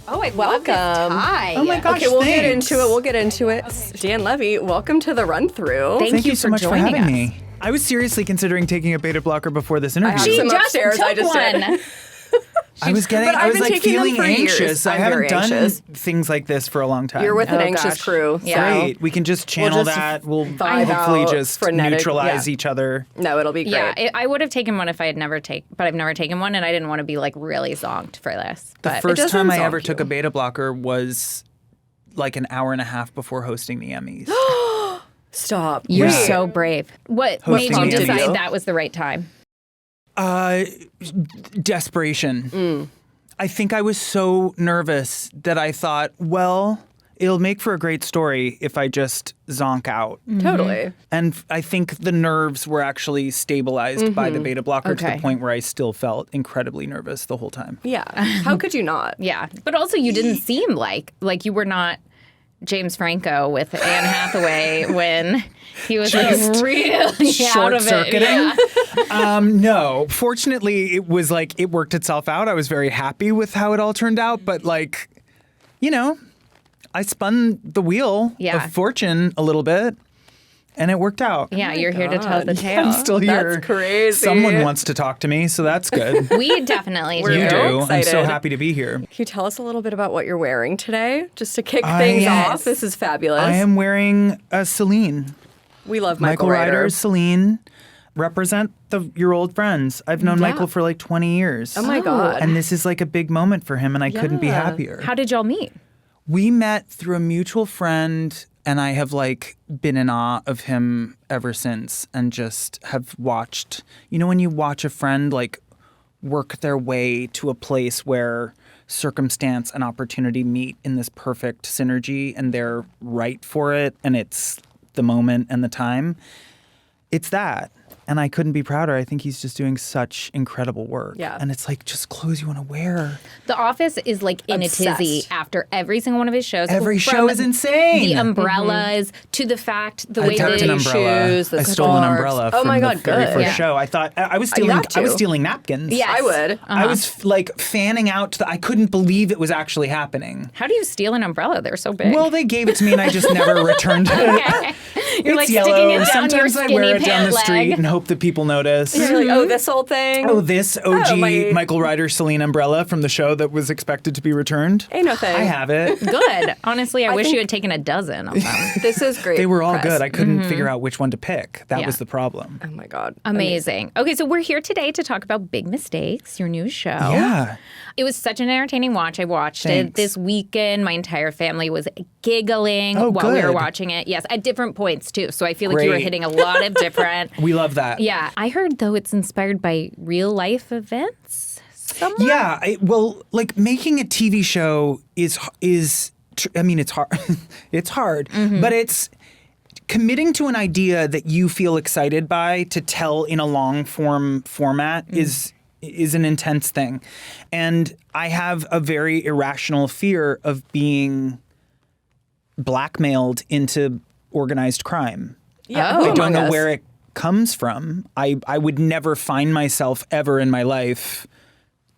Oh, I love this tie. Oh my gosh, okay, we'll thanks. get into it. Dan Levy, welcome to the run through. Thank you so much for having us. me. I was seriously considering taking a beta blocker before this interview. She Some just upstairs, took I just one. did. I was I've been like taking them feeling for years. anxious. I I'm haven't very done anxious. things like this for a long time. You're with an Oh, anxious gosh. crew. Yeah. So. Great. We can just channel just that. We'll vibe hopefully out, just frenetic, neutralize yeah. each other. No, it'll be great. Yeah, I would have taken one if I had never but I've never taken one, and I didn't want to be like really zonked for this. The But first time I doesn't ever zonk took you. a beta blocker was like an hour and a half before hosting the Emmys. Stop. you're Wait. so brave. What Hosting made you the interview. decide that was the right time? Desperation. I think I was so nervous that I thought, well, it'll make for a great story if I just zonk out. Totally. And I think the nerves were actually stabilized by the beta blocker to Okay. the point where I still felt incredibly nervous the whole time. Yeah. How could you not? Yeah, but also you didn't seem like you were not James Franco with Anne Hathaway when he was like really out of it. Short-circuiting? Yeah. No. Fortunately, it was like it worked itself out. I was very happy with how it all turned out. But like, you know, I spun the wheel Yeah. of fortune a little bit. And it worked out. Yeah, you're here to tell the tale. I'm still here. That's crazy. Someone wants to talk to me, so that's good. We definitely do. You do. I'm so excited. happy to be here. Can you tell us a little bit about what you're wearing today? Just to kick things off. This is fabulous. I am wearing a Celine. We love Michael Ryder. Ryder, Celine, represent your old friends. I've known Yeah. Michael for like 20 years. Oh my God. And this is like a big moment for him, and I couldn't be Yeah. happier. How did y'all meet? We met through a mutual friend, and I have like been in awe of him ever since, and just have watched, you know, when you watch a friend like work their way to a place where circumstance and opportunity meet in this perfect synergy and they're right for it and it's the moment and the time. It's that. And I couldn't be prouder. I think he's just doing such incredible work. Yeah. And it's like just clothes you want to wear. The Office is like in a tizzy Obsessed. after every single one of his shows. Every From show is insane. The umbrellas to the fact the I way tucked that an umbrella. shoes, the I stole an scarves. umbrella Oh from my God, the very good. first Yeah. show. I thought I was You stealing. got I was to. stealing napkins. Yes. I would. I was like fanning out to I couldn't believe it was actually happening. How do you steal an umbrella? They're so big. Well, they gave it to me and I just never returned it. Okay. You're It's like yellow. sticking it down Sometimes your I skinny wear it down the pant street leg. and hope that people notice. You're like, oh, this whole thing? Oh, this OG my- Michael Ryder Celine umbrella from the show that was expected to be returned. Ain't no thing. I have it. Good. Honestly, I wish think- you had taken a dozen of them. This is great. They were all press. good. I couldn't figure out which one to pick. That Yeah. was the problem. Oh my God. Amazing. Okay, so we're here today to talk about Big Mistakes, your new show. Yeah. It was such an entertaining watch. I watched it Thanks. this weekend. My entire family was giggling Oh, while we were good. watching it. Yes, at different points too. So I feel like you were Great. hitting a lot of different. We love that. Yeah. I heard though it's inspired by real life events. Somewhat? Yeah, well, like making a TV show is I mean, it's hard. It's hard, but it's committing to an idea that you feel excited by to tell in a long form format is an intense thing. And I have a very irrational fear of being blackmailed into organized crime. Yeah, Oh. who I don't among know us? where it comes from. I would never find myself ever in my life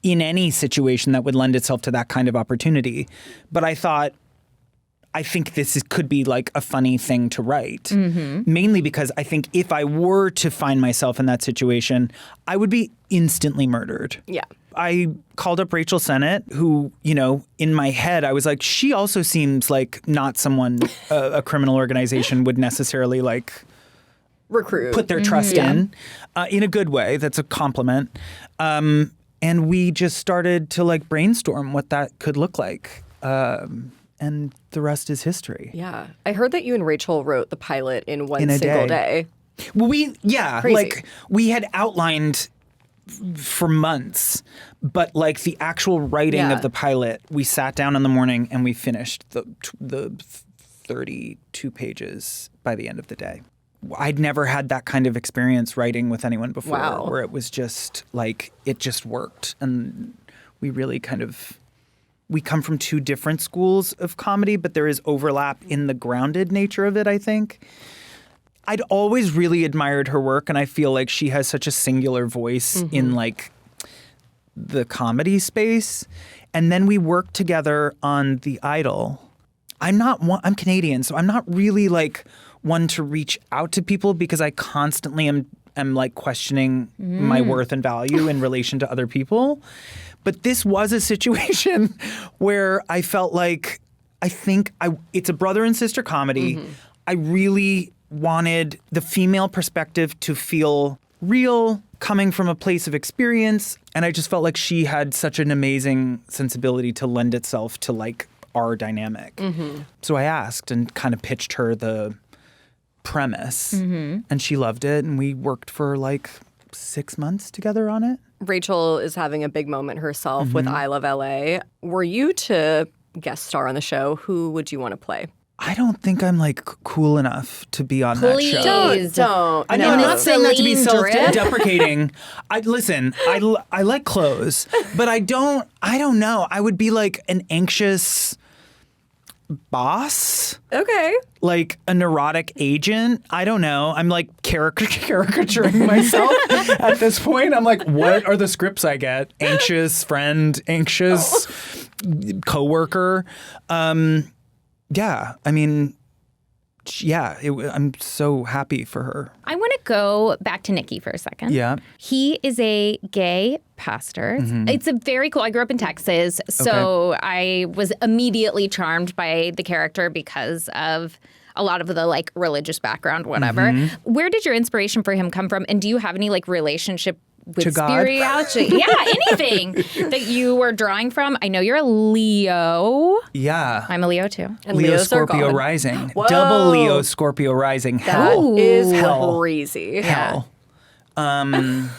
in any situation that would lend itself to that kind of opportunity. But I thought, I think could be like a funny thing to write. Mainly because I think if I were to find myself in that situation, I would be instantly murdered. Yeah. I called up Rachel Sennott, who, you know, in my head, I was like, she also seems like not someone a criminal organization would necessarily like Recruit. put their trust in a good way. That's a compliment. And we just started to like brainstorm what that could look like. And the rest is history. Yeah. I heard that you and Rachel wrote the pilot in one In a single day. day. Well, Crazy. like we had outlined for months, but like the actual writing Yeah. of the pilot, we sat down in the morning and we finished the 32 pages by the end of the day. I'd never had that kind of experience writing with anyone before, Wow. where it was just like it just worked, and we really we come from two different schools of comedy, but there is overlap in the grounded nature of it, I think. I'd always really admired her work, and I feel like she has such a singular voice in like the comedy space. And then we worked together on The Idol. I'm Canadian, so I'm not really like one to reach out to people because I constantly am like questioning my worth and value in relation to other people. But this was a situation where I felt like it's a brother and sister comedy. I really wanted the female perspective to feel real, coming from a place of experience. And I just felt like she had such an amazing sensibility to lend itself to like our dynamic. So I asked and kind of pitched her the premise and she loved it. And we worked for like 6 months together on it. Rachel is having a big moment herself with I Love LA. Were you to guest star on the show, who would you want to play? I don't think I'm like cool enough to be on that show. Don't. I know, I'm not saying that to be Celine drip? self-deprecating. I like clothes, but I don't know. I would be like an anxious boss. Okay. Like a neurotic agent. I don't know. I'm like caricaturing myself at this point. I'm like, what are the scripts I get? Anxious friend, anxious coworker. Yeah, I mean, I'm so happy for her. I want to go back to Nikki for a second. Yeah. He is a gay pastor. It's a very cool. I grew up in Texas, so I was immediately charmed by the character because of a lot of the like religious background, whatever. Where did your inspiration for him come from? And do you have any like relationship with To God? spirituality? Yeah, anything that you were drawing from? I know you're a Leo. Yeah. I'm a Leo too. And Leo Leos are Scorpio gone. rising. Whoa. Double Leo Scorpio rising. That Hell. is Hell. crazy. Hell. Oh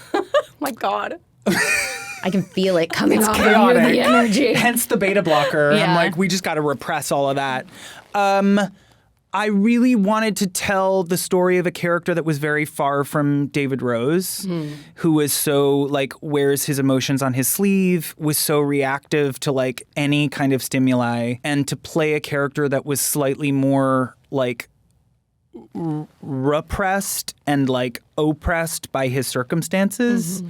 my God. I can feel it coming off of you, Chaotic. the energy. Hence the beta blocker. Yeah. I'm like, we just got to repress all of that. I really wanted to tell the story of a character that was very far from David Rose, who was so like wears his emotions on his sleeve, was so reactive to like any kind of stimuli, and to play a character that was slightly more like repressed and like oppressed by his circumstances.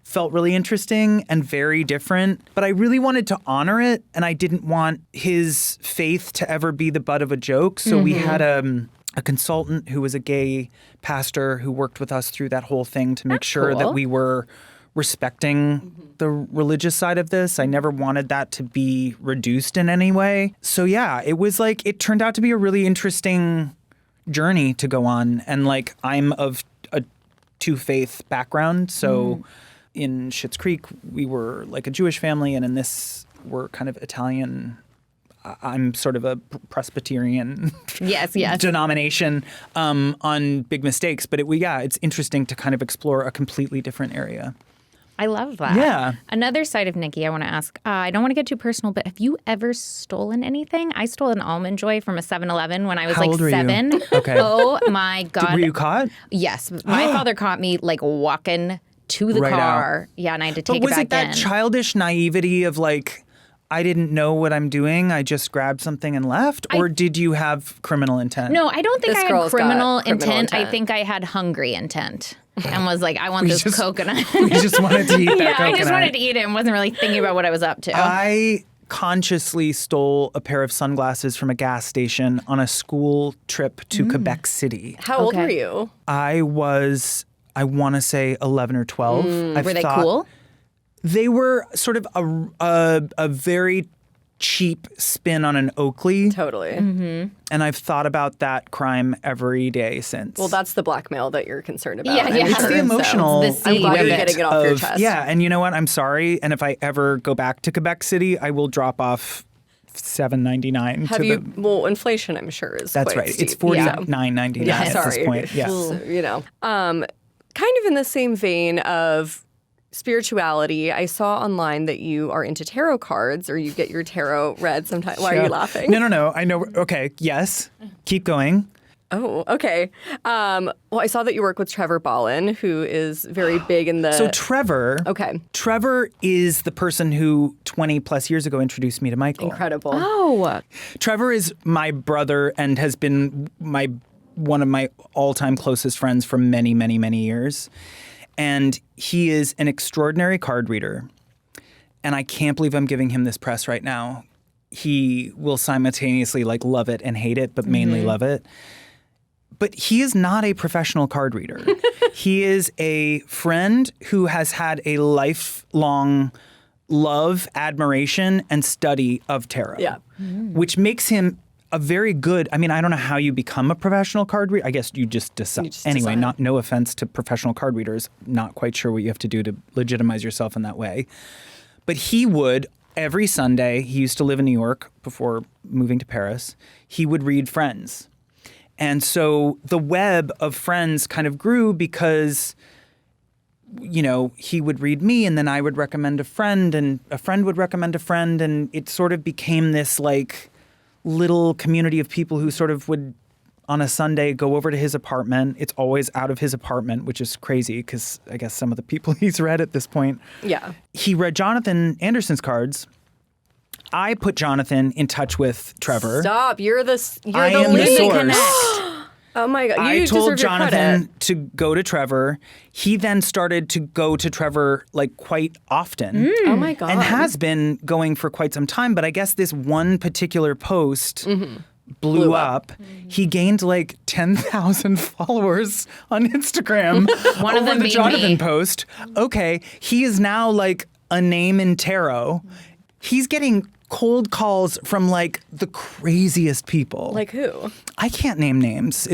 Felt really interesting and very different, but I really wanted to honor it, and I didn't want his faith to ever be the butt of a joke. So we had a consultant who was a gay pastor who worked with us through that whole thing to make sure that cool. we were respecting the religious side of this. I never wanted that to be reduced in any way. So yeah, it was like, it turned out to be a really interesting journey to go on. And like, I'm of a two-faith background, so in Schitt's Creek, we were like a Jewish family, and in this, we're kind of Italian. I'm sort of a Presbyterian Yes. denomination on Big Mistakes. But it's interesting to kind of explore a completely different area. I love that. Yeah. Another side of Nikki I want to ask, I don't want to get too personal, but have you ever stolen anything? I stole an Almond Joy from a 7-Eleven when I was How like old were you? 7. Okay. Oh my God. Were you caught? Yes. My father caught me like walking to the Right car. Yeah, and I had to take But was it it back that in. childish naivety of like, I didn't know what I'm doing, I just grabbed something and left? Or did you have criminal intent? No, I don't think This I had girl's got criminal criminal intent. I intent. think I had hungry intent and was like, I want this just- coconut. You just wanted to eat that Yeah, coconut. I just wanted to eat it and wasn't really thinking about what I was up to. I consciously stole a pair of sunglasses from a gas station on a school trip to Quebec City. How old Okay. were you? I want to say 11 or 12. Were they cool? They were sort of a very cheap spin on an Oakley. Totally. And I've thought about that crime every day since. Well, that's the blackmail that you're concerned about. Yeah, I'm yeah. It's sure. the emotional It's the I'm glad you're weight getting it off your of- chest. Yeah, and you know what? I'm sorry. And if I ever go back to Quebec City, I will drop off $7.99 Have to you? the. Well, inflation, I'm sure, is That's quite right. steep. It's $49.99 Yeah, at sorry. this point. Yeah. So, you know, kind of in the same vein of spirituality, I saw online that you are into tarot cards, or you get your tarot read sometimes. Why are you laughing? No. I know. Okay. Yes. Keep going. Oh, okay. Well, I saw that you work with Trevor Ballin, who is very big in the. So Trevor. Okay. Trevor is the person who 20 plus years ago introduced me to Michael. Incredible. Oh, Trevor is my brother and has been one of my all-time closest friends for many, many, many years. And he is an extraordinary card reader. and I can't believe I'm giving him this press right now. He will simultaneously like love it and hate it, but mainly love it. But he is not a professional card reader. He is a friend who has had a lifelong love, admiration, and study of tarot. Yeah. Which makes him a very good, I mean, I don't know how you become a professional card reader. I guess you just decide. Anyway, no offense to professional card readers. Not quite sure what you have to do to legitimize yourself in that way. But he would, every Sunday, he used to live in New York before moving to Paris, he would read Friends. And so the web of Friends kind of grew because, you know, he would read me and then I would recommend a friend and a friend would recommend a friend. And it sort of became this like little community of people who sort of would on a Sunday go over to his apartment. It's always out of his apartment, which is crazy because I guess some of the people he's read at this point. Yeah. He read Jonathan Anderson's cards. I put Jonathan in touch with Trevor. Stop. You're the I am the link. source. Oh my God. I You told deserve your Jonathan credit. to go to Trevor. He then started to go to Trevor like quite often. Oh my God. And has been going for quite some time. But I guess this one particular post blew up. He gained like 10,000 followers on Instagram One of over them the being Jonathan me. post. Okay, he is now like a name in tarot. He's getting cold calls from like the craziest people. Like who? I can't name names.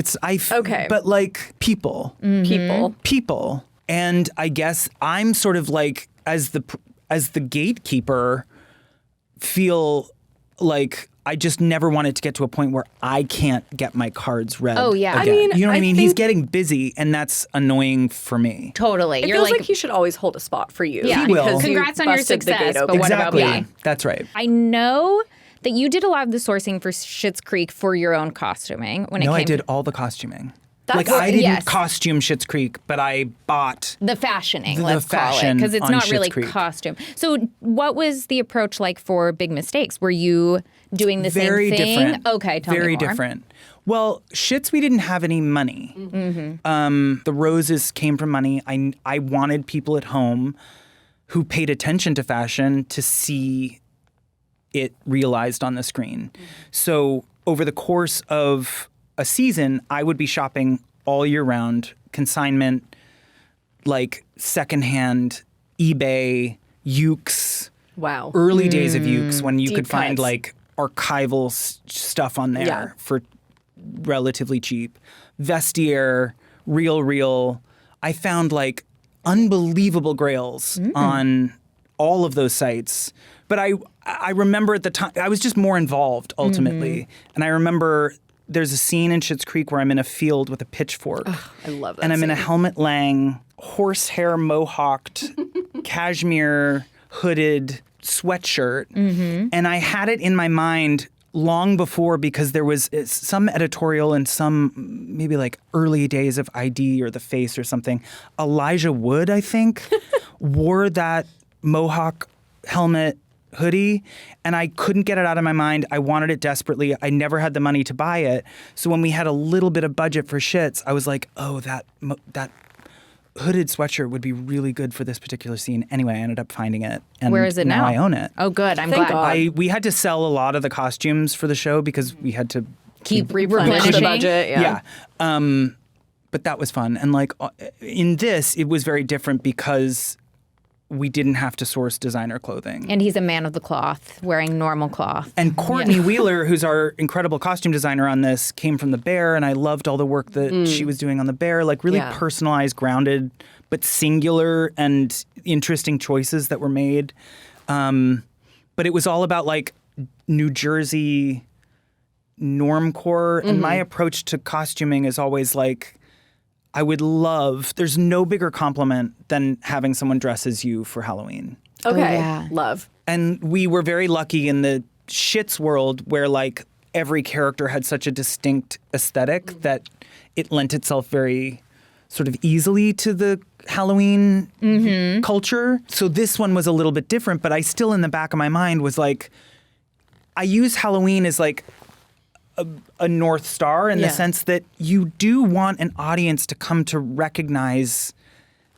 Okay. But like people. People. And I guess I'm sort of like as the gatekeeper feel like I just never wanted to get to a point where I can't get my cards read. Oh, yeah. again. I mean, you know what I I mean? He's think- getting busy and that's annoying for me. Totally. It You're feels like, like he should always hold a spot for you. Yeah. He will. because you Congrats on your busted the success, gate but open. what about Exactly. me? That's right. I know that you did a lot of the sourcing for Schitt's Creek for your own costuming when it No, came I did to all the costuming. That's- Like I didn't Yes. costume Schitt's Creek, but I bought the fashioning, The let's call it, fashion because it's on not Schitt's really Creek. costume. So what was the approach like for Big Mistakes? Were you doing the very same thing? different. Okay, tell very me more. different. Well, Schitt's, we didn't have any money. The roses came from money. I wanted people at home who paid attention to fashion to see it realized on the screen. So over the course of a season, I would be shopping all year round, consignment, like secondhand, eBay, Ukes, Wow. early days of Ukes when you Deep could find cuts. like archival stuff on there Yeah. for relatively cheap. Vestiaire, Real. I found like unbelievable grails on all of those sites. But I remember at the time, I was just more involved ultimately. And I remember there's a scene in Schitt's Creek where I'm in a field with a pitchfork. I love that. And I'm in a scene. helmet lang, horsehair mohawked, cashmere hooded sweatshirt. And I had it in my mind long before because there was some editorial in some maybe like early days of ID or The Face or something. Elijah Wood, I think, wore that mohawk helmet hoodie and I couldn't get it out of my mind. I wanted it desperately. I never had the money to buy it. So when we had a little bit of budget for Schitt's, I was like, oh, that hooded sweatshirt would be really good for this particular scene. Anyway, I ended up finding it. And Where is it now? I own it. Oh, good. I'm Thank glad. God. We had to sell a lot of the costumes for the show because we had to Keep replenish the replenishing. budget. Yeah. But that was fun. And like in this, it was very different because we didn't have to source designer clothing. And he's a man of the cloth, wearing normal cloth. And Courtney Wheeler, who's our incredible costume designer on this, came from The Bear, and I loved all the work that she was doing on The Bear, like really Yeah. personalized, grounded, but singular and interesting choices that were made. But it was all about like New Jersey normcore, and my approach to costuming is always like, I would love, there's no bigger compliment than having someone dress as you for Halloween. Okay. yeah. Love. And we were very lucky in the Schitt's world where like every character had such a distinct aesthetic that it lent itself very sort of easily to the Halloween culture. So this one was a little bit different, but I still in the back of my mind was like, I use Halloween as like a North Star in the Yeah. sense that you do want an audience to come to recognize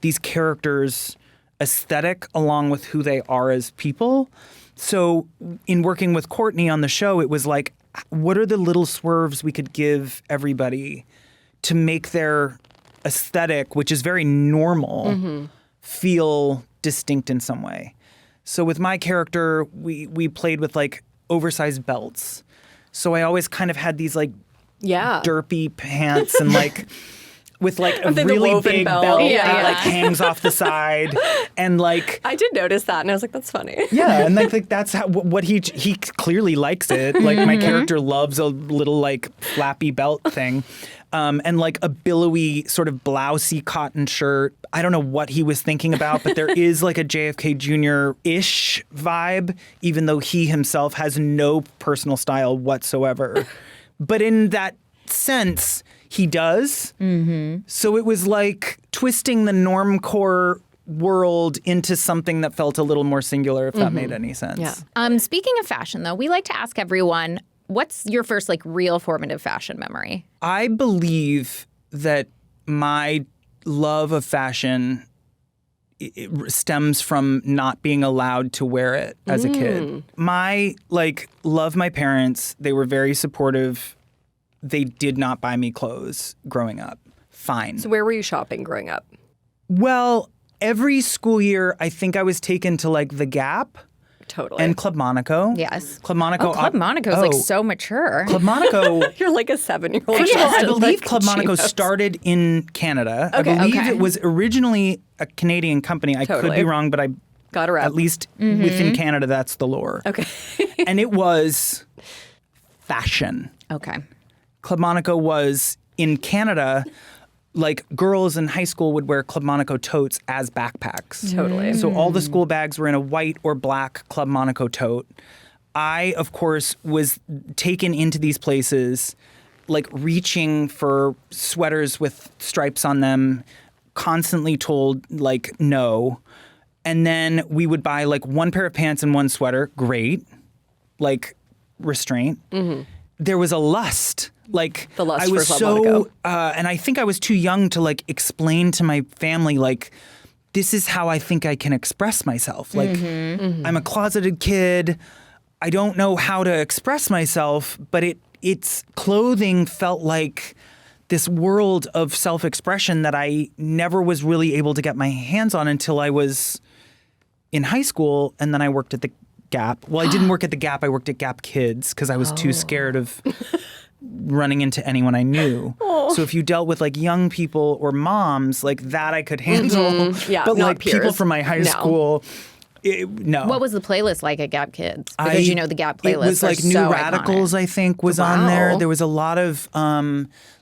these characters aesthetic along with who they are as people. So in working with Courtney on the show, it was like, what are the little swerves we could give everybody to make their aesthetic, which is very normal, feel distinct in some way? So with my character, we played with like oversized belts. So I always kind of had these like derpy pants and like with like a really big belt that like hangs off the side, and like I did notice that, and I was like, that's funny. Yeah, and like that's how what he clearly likes it. Like my character loves a little like flappy belt thing. And like a billowy sort of blousey cotton shirt. I don't know what he was thinking about, but there is like a JFK Jr.-ish vibe, even though he himself has no personal style whatsoever. But in that sense, he does. So it was like twisting the normcore world into something that felt a little more singular, if that made any sense. Yeah. Speaking of fashion, though, we like to ask everyone, what's your first like real formative fashion memory? I believe that my love of fashion it stems from not being allowed to wear it as a kid. Love my parents. They were very supportive. They did not buy me clothes growing up. Fine. So where were you shopping growing up? Well, every school year, I think I was taken to like the Gap. Totally. And Club Monaco. Yes. Club Monaco. Club Monaco is like so mature. Club Monaco. You're like a 7-year-old. First of all, I believe Club Monaco started in Canada. Okay. I believe it was originally a Canadian company. I could be wrong, but got her at least within Canada, that's the lore. Okay. And it was fashion. Okay. Club Monaco was in Canada. Like girls in high school would wear Club Monaco totes as backpacks. Totally. So all the school bags were in a white or black Club Monaco tote. I, of course, was taken into these places, like reaching for sweaters with stripes on them, constantly told like no. And then we would buy like one pair of pants and one sweater. Great. Like restraint. There was a lust. Like the lust I was for Club Monaco. And I think I was too young to like explain to my family like this is how I think I can express myself. Like I'm a closeted kid. I don't know how to express myself, but its clothing felt like this world of self-expression that I never was really able to get my hands on until I was in high school, and then I worked at the Gap. Well, I didn't work at the Gap. I worked at Gap Kids because I was too scared of running into anyone I knew. So if you dealt with like young people or moms, like that I could handle. Yeah, but not like peers. people from my high school, no. What was the playlist like at Gap Kids? Because the Gap playlist. It was like New so Radicals, iconic. I think, was on there. There was a lot of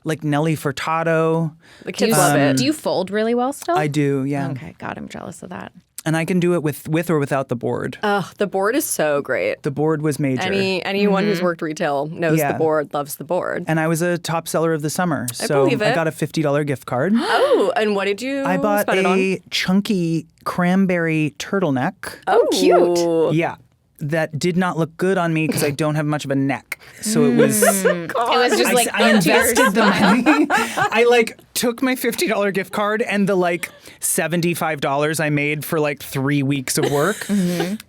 like Nelly Furtado. The kids love it. Do you fold really well still? I do, yeah. Okay, God, I'm jealous of that. And I can do it with or without the board. Oh, the board is so great. The board was major. Anyone who's worked retail knows the board, loves the board. And I was a top seller of the summer. So believe it. I got a $50 gift card. Oh, and what did you I bought spend it on? a chunky cranberry turtleneck. Oh, cute. Yeah. That did not look good on me because I don't have much of a neck. So it was... It was just like I invested the money. I like took my $50 gift card and the like $75 I made for like 3 weeks of work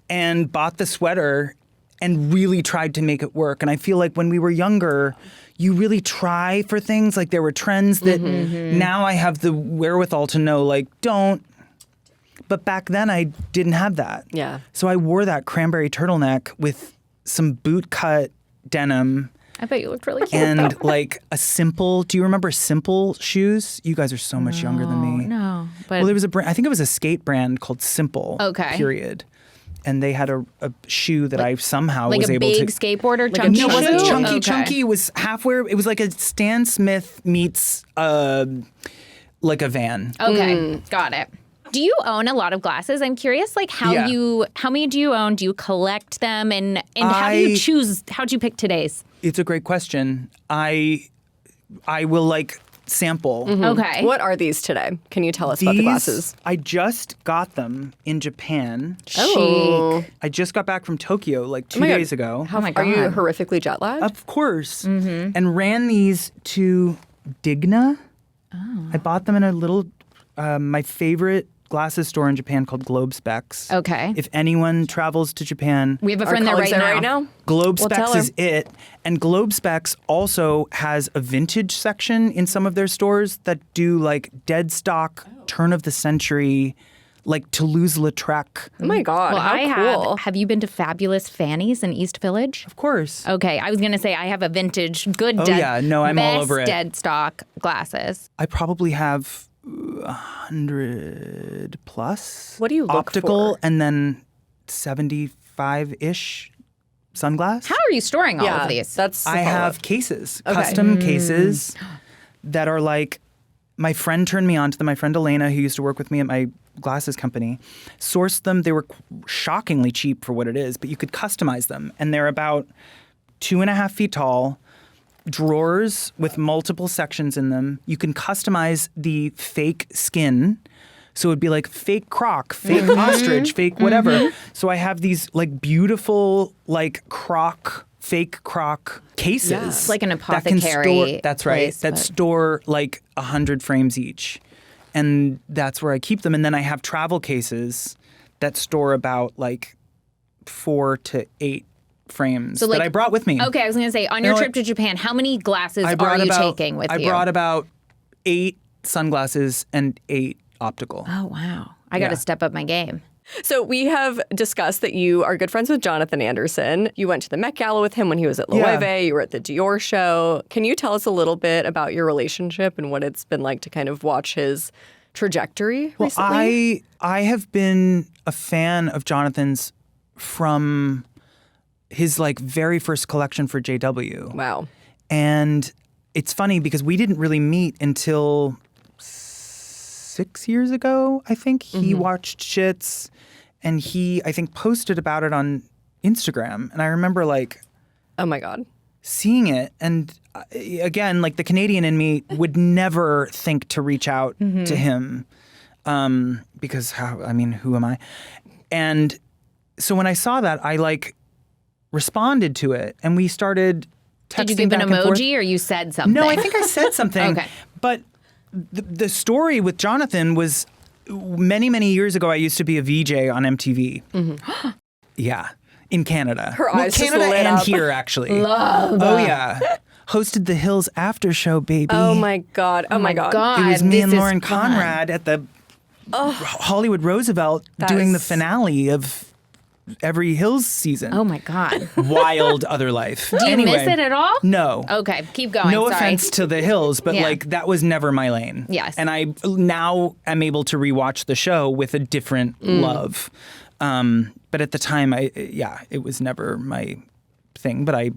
and bought the sweater and really tried to make it work. And I feel like when we were younger, you really try for things. Like there were trends that now I have the wherewithal to know, like, don't. But back then I didn't have that. Yeah. So I wore that cranberry turtleneck with some boot cut denim. I bet you looked really cute. And like a Simple. Do you remember Simple shoes? You guys are so much younger than me. No, but Well, there was a brand. I think it was a skate brand called Simple. Okay. Period. And they had a shoe that I somehow like was a able big to. skateboarder Like a chunky No, it wasn't shoe? chunky. Okay. Chunky. It was halfway. It was like a Stan Smith meets like a Van. Okay, got it. Do you own a lot of glasses? I'm curious, like how many do you own? Do you collect them, and how do you choose? How do you pick today's? It's a great question. I will like sample. Okay, What are these today? Can you tell us about the glasses? I just got them in Japan. Oh. I just got back from Tokyo like 2 my God. days ago. Oh my Are you God. horrifically jet lagged? Of course. And ran these to Digna. I bought them in a little, my favorite glasses store in Japan called Globe Specs. Okay. If anyone travels to Japan, We have a friend there right now. Globe We'll tell Specs is it. And Globe Specs also has a vintage section in some of their stores that do like dead stock, turn of the century, like Toulouse-Lautrec. Oh my God, Well, how cool. Have you been to Fabulous Fanny's in East Village? Of course. Okay, I was going to say I have a vintage, good, I'm all over it. dead stock glasses. I probably have 100 plus. What do you look optical for? and then 75-ish sunglass. How are you storing all Yeah, of these? that's the I have follow-up. cases, Okay. custom cases that are like, my friend turned me on to them. My friend Elena, who used to work with me at my glasses company, sourced them. They were shockingly cheap for what it is, but you could customize them. And they're about 2.5 feet tall, drawers with multiple sections in them. You can customize the fake skin. So it'd be like fake croc, fake ostrich, fake whatever. So I have these like beautiful like fake croc cases. Yeah. It's like an that can apothecary that's right. place, That but- store like 100 frames each. And that's where I keep them. And then I have travel cases that store about like 4 to 8 frames like- that I brought with me. Okay, I was going to say, on your know trip to Japan, how many glasses I are brought you about, taking with I you? brought about 8 sunglasses and 8 optical. Oh, wow. I got to Yeah. step up my game. So we have discussed that you are good friends with Jonathan Anderson. You went to the Met Gala with him when he was at Loewe. Yeah. You were at the Dior show. Can you tell us a little bit about your relationship and what it's been like to kind of watch his trajectory Well, recently? I have been a fan of Jonathan's from his like very first collection for JW. Wow. And it's funny because we didn't really meet until 6 years ago, I think. He watched Schitt's and he, I think, posted about it on Instagram. And I remember like Oh my God. seeing it. And again, like the Canadian in me would never think to reach out to him because who am I? And so when I saw that, I like responded to it and we started texting Did you give an back and forth. emoji or you said something? No, I think I said something. Okay. But the story with Jonathan was many, many years ago, I used to be a VJ on MTV. Yeah, in Canada. Her eyes just Canada lit and up. here, actually. Love. Oh, yeah. Hosted the Hills After Show, baby. Oh my God. Oh my God. It was me this and is Lauren fun. Conrad at the Hollywood Roosevelt doing the finale of every Hills season. Oh, my God. Wild other life. Do you miss it at all? No. Okay, keep going. No Sorry. offense to the Hills, but Yeah. like that was never my lane. Yes. And I now am able to rewatch the show with a different love. But at the time, it was never my thing, but I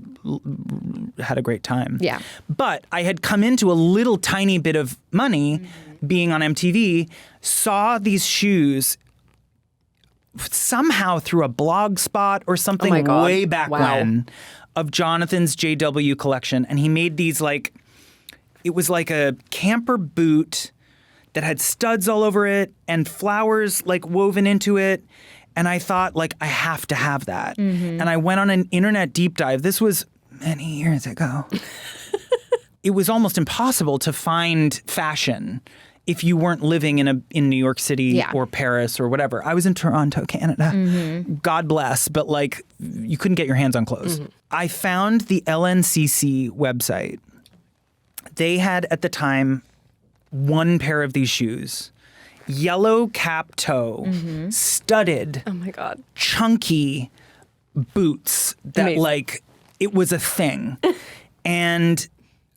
had a great time. Yeah. But I had come into a little tiny bit of money being on MTV, saw these shoes somehow through a blog spot or something my God. way back Wow. when of Jonathan's JW collection. And he made these like, it was like a camper boot that had studs all over it and flowers like woven into it. And I thought like, I have to have that. And I went on an internet deep dive. This was many years ago. It was almost impossible to find fashion if you weren't living in New York City Yeah. or Paris or whatever. I was in Toronto, Canada. God bless, but like you couldn't get your hands on clothes. I found the LNCC website. They had at the time one pair of these shoes, yellow cap toe, studded, Oh my God. chunky boots that Amazing. like it was a thing. And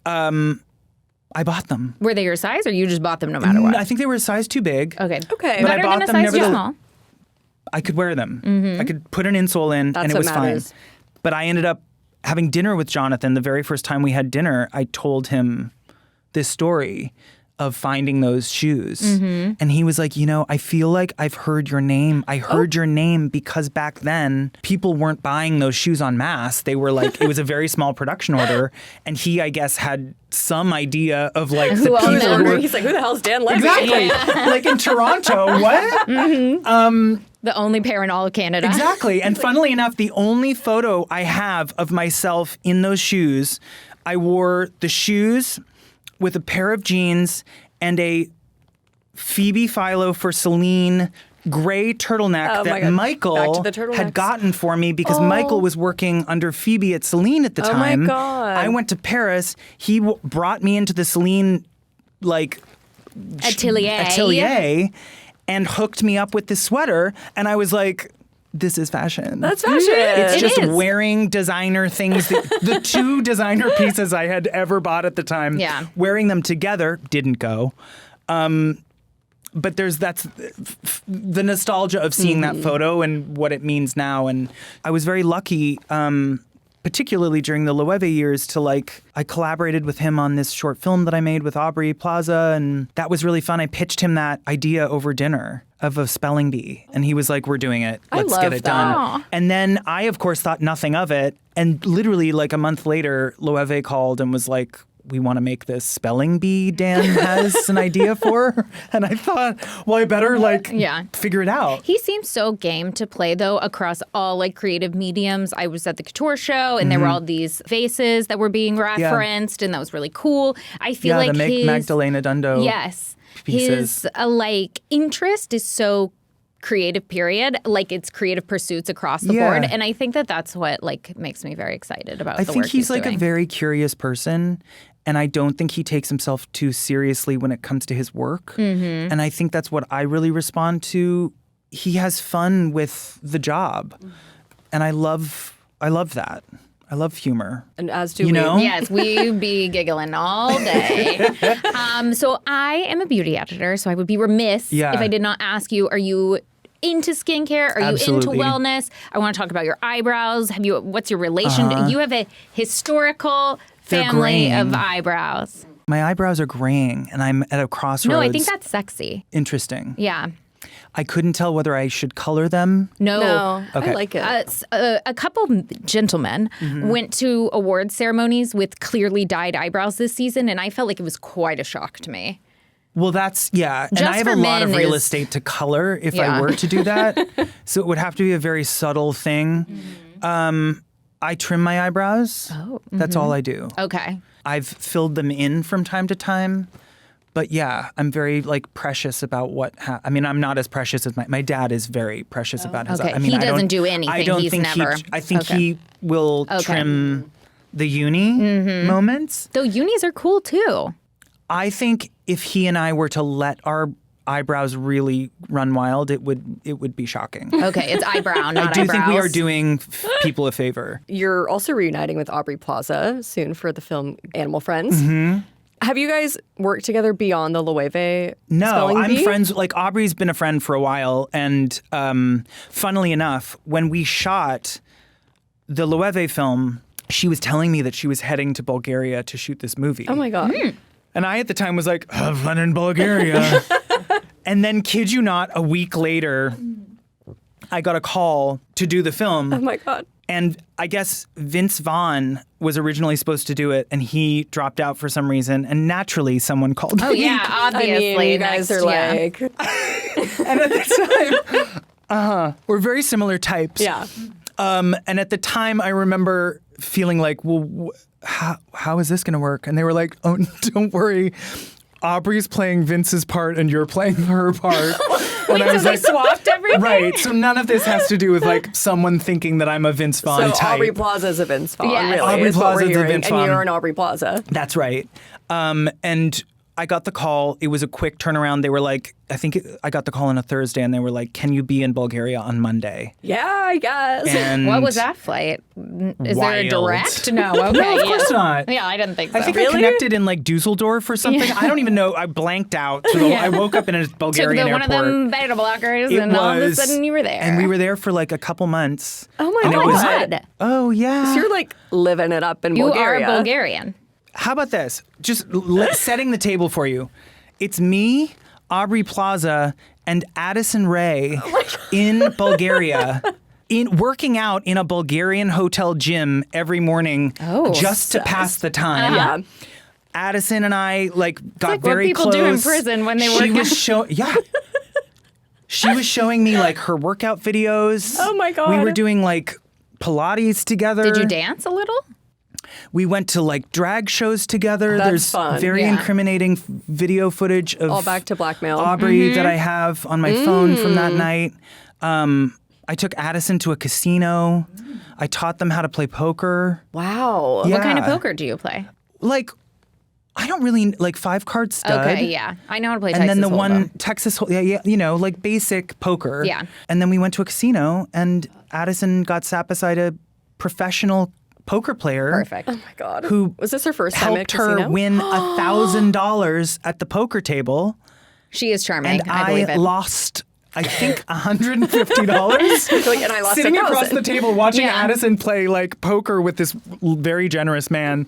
I bought them. Were they your size or you just bought them no matter what? I think they were a size too big. Okay. Okay. But I Better bought than a them size too nevertheless. small. I could wear them. I could put an insole in That's and it what was matters. fine. But I ended up having dinner with Jonathan. The very first time we had dinner, I told him this story of finding those shoes. And he was like, I feel like I've heard your name. I heard your name because back then people weren't buying those shoes en masse. They were like, it was a very small production order. And he, I guess, had some idea of like the Who owned people them? who were... He's like, who the hell's Dan Levy? Exactly. Like in Toronto, what? The only pair in all of Canada. Exactly. And funnily enough, the only photo I have of myself in those shoes, I wore the shoes with a pair of jeans and a Phoebe Philo for Celine, gray turtleneck Oh my that God. Back Michael to the turtlenecks. had gotten for me because Michael was working under Phoebe at Celine at the Oh my time. God. I went to Paris. He brought me into the Celine atelier and hooked me up with this sweater, and I was like, this is fashion. That's fashion. It's It just is. wearing designer things. The two designer pieces I had ever bought at the time, wearing them together didn't go. But that's the nostalgia of seeing that photo and what it means now. And I was very lucky, particularly during the Levy years, I collaborated with him on this short film that I made with Aubrey Plaza, and that was really fun. I pitched him that idea over dinner of a spelling bee, and he was like, we're doing it. Let's love get it that. done. And then I, of course, thought nothing of it. And literally a month later, Levy called and was like, we want to make this spelling bee Dan has an idea for. And I thought, well, I better figure it out. He seems so game to play, though, across all creative mediums. I was at the couture show, and there were all these faces that were being referenced, and that was really cool. I feel like his Magdalena Dundo. Yes, pieces. his interest is so creative. Period. It's creative pursuits across the board, and I think that's what makes me very excited about. I the think work he's doing. a very curious person. And I don't think he takes himself too seriously when it comes to his work. Mm-hmm. And I think that's what I really respond to. He has fun with the job. And I love that. I love humor. And as do you we. know? Yes, we be giggling all day. So I am a beauty editor, so I would be remiss if I did not ask you, are you into skincare? Are Absolutely. you into wellness? I want to talk about your eyebrows. What's your relation? You have a historical family of eyebrows. My eyebrows are graying, and I'm at a crossroads. No, I think that's sexy. Interesting. Yeah. I couldn't tell whether I should color them. No. Okay. I like it. A couple gentlemen went to award ceremonies with clearly dyed eyebrows this season, and I felt like it was quite a shock to me. Well, that's, and Just I have for a lot of men real is- estate to color if I were to do that. So it would have to be a very subtle thing. I trim my eyebrows. Oh. That's all I do. Okay. I've filled them in from time to time. But yeah, I'm very precious about what. I'm not as precious as my dad is very precious about his. Okay. I He doesn't do anything. I don't He's think never. I think he will trim the uni moments. Though unis are cool too. I think if he and I were to let our eyebrows really run wild, it would be shocking. Okay, it's eyebrow, not I do eyebrows. think we are doing people a favor. You're also reuniting with Aubrey Plaza soon for the film Animal Friends. Mm-hmm. Have you guys worked together beyond the Loewe No, spelling I'm bee? friends. Aubrey's been a friend for a while, and funnily enough, when we shot the Loewe film, she was telling me that she was heading to Bulgaria to shoot this movie. Oh my God. And I at the time was like, have fun in Bulgaria. And then, kid you not, a week later, I got a call to do the film. Oh my God. And I guess Vince Vaughn was originally supposed to do it, and he dropped out for some reason. And naturally, someone called me. Oh yeah, obviously. you guys are like... And at the time, we're very similar types. Yeah. And at the time, I remember feeling like, well, how is this going to work? And they were like, oh, don't worry. Aubrey's playing Vince's part and you're playing her part. Wait, so they swapped everything? Right. So none of this has to do with someone thinking that I'm a Vince Vaughn So type. Aubrey Plaza is a Vince Vaughn, Yes. really. Aubrey is what Plaza we're is a hearing, Vince Vaughn. And you're an Aubrey Plaza. That's right. And I got the call. It was a quick turnaround. They were like, I got the call on a Thursday, and they were like, can you be in Bulgaria on Monday? Yeah, I guess. And What was that flight? Is there a Wild. direct? No, okay. No, of course not. Yeah, I didn't think so. I think Really? I connected in Dusseldorf or something. I don't even know. I blanked out. So I woke up in a took Bulgarian one airport. of them beta blockers, It and all of a was- sudden you were there. And we were there for a couple months. Oh my And it God. was- God. Oh, yeah. So you're living it up in You Bulgaria. are Bulgarian. How about this? Just setting the table for you. It's me, Aubrey Plaza, and Addison Rae in Bulgaria. Working out in a Bulgarian hotel gym every morning just to pass the time. Yeah. Addison and I got like what very people close. do in prison when they She work was She was showing me her workout videos. Oh, my God. We were doing Pilates together. Did you dance a little? We went to like drag shows together. That's There's fun. very incriminating video footage of All back to blackmail. Aubrey that I have on my phone from that night. I took Addison to a casino. I taught them how to play poker. Wow. Yeah. What kind of poker do you play? Like, I don't really like 5-card stud. Okay, yeah. I know how to play And Texas then the Hold'em. one Texas, like basic poker. Yeah. And then we went to a casino, and Addison got sat beside a professional poker player. Perfect. Oh my God. Who was this her first time at helped her casino? win $1,000 at the poker table, She is charming. and I believe it. lost, I think, $150. Like, and I lost Sitting across 1,000. the table watching Yeah. Addison play like poker with this very generous man.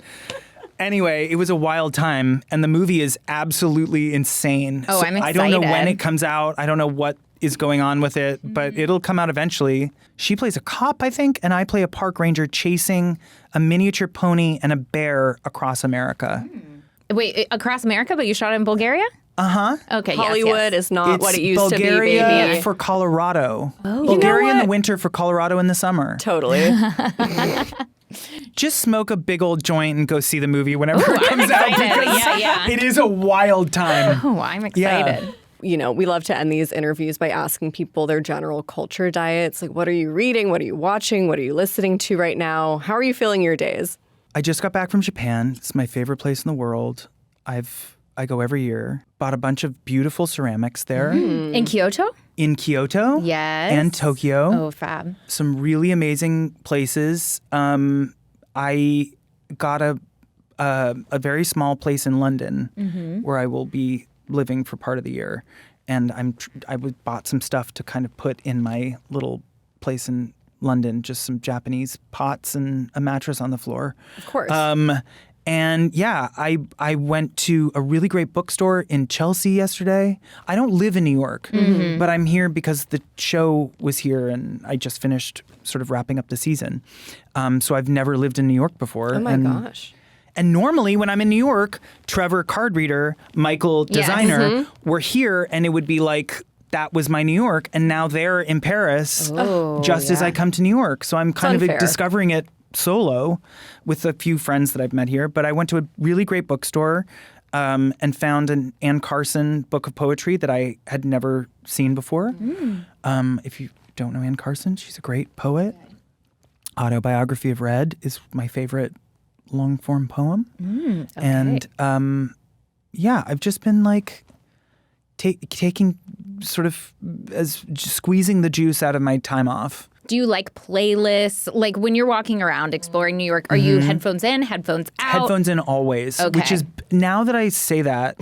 Anyway, it was a wild time, and the movie is absolutely insane. Oh, I'm I don't know when excited. it comes out. I don't know what is going on with it, but it'll come out eventually. She plays a cop, I think, and I play a park ranger chasing a miniature pony and a bear across America. Wait, across America, but you shot it in Bulgaria? Okay, Hollywood yes. is not what it used Bulgaria to be, baby. for Colorado. You Bulgaria know in the what? winter for Colorado in the summer. Totally. Just smoke a big old joint and go see the movie whenever it I'm comes out. excited. Because Yeah. it is a wild time. Oh, I'm Yeah. excited. You know, we love to end these interviews by asking people their general culture diets. Like, what are you reading? What are you watching? What are you listening to right now? How are you feeling your days? I just got back from Japan. It's my favorite place in the world. I go every year. Bought a bunch of beautiful ceramics there In Kyoto? in Kyoto Yes. and Tokyo. Oh, fab. Some really amazing places. I got a very small place in London where I will be living for part of the year, and I bought some stuff to kind of put in my little place in London, just some Japanese pots and a mattress on the floor. Of course. And yeah, I went to a really great bookstore in Chelsea yesterday. I don't live in New York, but I'm here because the show was here and I just finished sort of wrapping up the season. So I've never lived in New York before. Oh my gosh. And normally when I'm in New York, Trevor, card reader, Michael, Yes. designer, were here and it would be like, that was my New York. And now they're in Paris just as I come to New York. So I'm kind unfair. of discovering it solo with a few friends that I've met here. But I went to a really great bookstore and found an Anne Carson book of poetry that I had never seen before. If you don't know Anne Carson, she's a great poet. Autobiography of Red is my favorite long form poem. And yeah, I've just been like taking sort of squeezing the juice out of my time off. Do you like playlists? Like when you're walking around exploring New York, are you headphones in, headphones out? Headphones in always. Okay. Which is, now that I say that,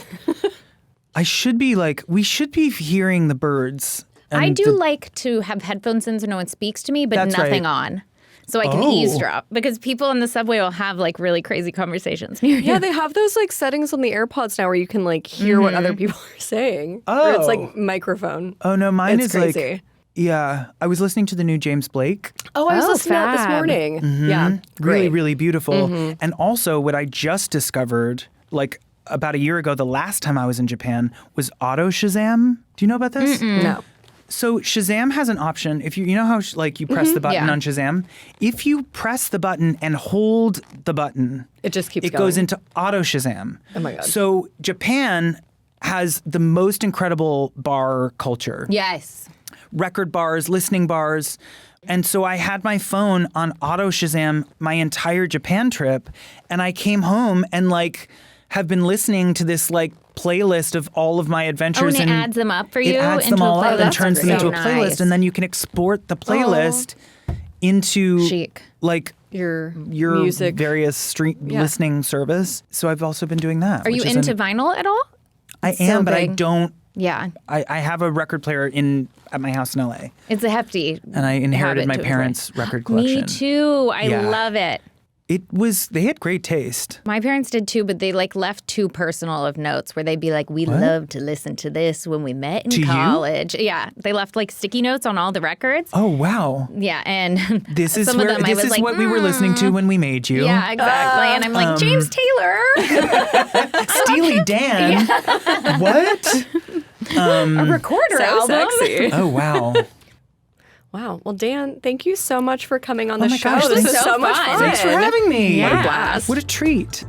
I should be like, we should be hearing the birds. I and do the- like to have headphones in so no one speaks to me, but That's nothing right. on. So I can Oh. eavesdrop because people in the subway will have like really crazy conversations near you. Yeah, they have those like settings on the AirPods now where you can like hear what other people are saying. Or it's Oh. like microphone. Oh no, mine It's is crazy. like, yeah. I was listening to the new James Blake. Oh, I was Oh, listening to that this fab. morning. Mm-hmm. Yeah, Really, great. really beautiful. And also what I just discovered, like about a year ago, the last time I was in Japan, was Auto Shazam. Do you know about this? No. So Shazam has an option. If you know how like you press the button Yeah. on Shazam, if you press the button and hold the button, It just keeps it goes going. into Auto Shazam. Oh my God. So Japan has the most incredible bar culture. Yes. Record bars, listening bars. And so I had my phone on Auto Shazam my entire Japan trip, and I came home and like have been listening to this like playlist of all of my Oh, adventures. and it adds them up for you It adds into them all a playlist. up and turns them into a So playlist, nice. and then you can export the playlist into Chic. like Your your music. various street listening service. So I've also been doing that. Are you which is into vinyl at all? I so am, but I big. don't. Yeah. I have a record player at my house in LA, It's a hefty and I inherited habit my to enjoy. parents' record collection. Me too. I Yeah. love it. They had great taste. My parents did too, but they like left too personal of notes where they'd be like, "We loved to listen to this when we met in To you? college." Yeah, they left like sticky notes on all the records. Oh wow. Yeah, and This is some of them I was like, what we were listening to when we made you. Yeah, exactly. And I'm like, James Taylor. Steely Dan. What? A recorder So album. sexy. Oh wow. Wow. Well, Dan, thank you so much for coming on the my show. gosh, This thanks was so much fun. fun. Thanks for having me. Yeah. What a blast. What a treat.